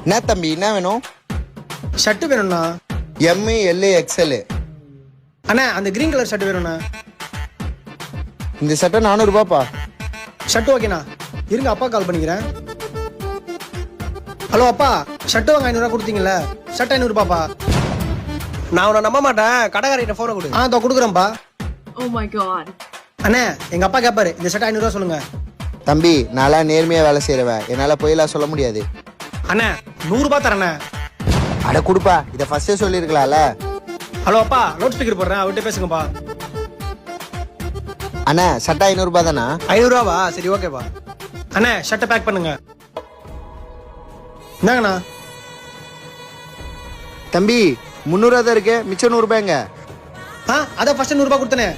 என்ன தம்பி என்ன வேணும்? ஷர்ட் வேணும்ண்ணா. M L XL. அண்ணா அந்த கிரீன் கலர் ஷர்ட் வேணும்ண்ணா. இந்த சட்டை 400 ரூபாப்பா. ஷர்ட் ஓகேண்ணா, இருங்க அப்பா கால் பண்ணிக்கிறேன். ஹலோ அப்பா, ஷர்ட் வாங்க 500 கொடுத்தீங்கல்ல, ஷர்ட் 500 ரூபாப்பா. நான் உன்னை நம்ப மாட்டேன், கடைக்காரிட்ட போனை கொடு. இதோ கொடுக்குறேன்ப்பா. Oh my god. அண்ணே எங்க அப்பா கேட்பாரு, இந்த ஷர்ட் 500 ரூபா சொல்லுங்க. தம்பி நான்லாம் நேர்மையா வேலை செய்யறவன், என்னால போயெல்லாம் சொல்ல முடியாது. அண்ணே 100 ரூபாய் தரேண்ணே. அட கொடுப்பா, இதை ஃபர்ஸ்டே சொல்லிருக்கலாம்ல. ஹலோ அப்பா, லவுட் ஸ்பீக்கர் போடுறேன், அவர்கிட்ட பேசுங்கப்பா. அண்ணா சட்டை 500 ரூபாய் தானா? 500 ரூபாவா? சரி ஓகேப்பா. அண்ணே ஷர்ட்டை பேக் பண்ணுங்க. என்னங்கண்ணா? தம்பி 300 ரூபா தான் இருக்கு, மிச்சம் 100 ரூபாய்ங்க. அதான் ஃபர்ஸ்ட் 100 ரூபாய் கொடுத்தனே.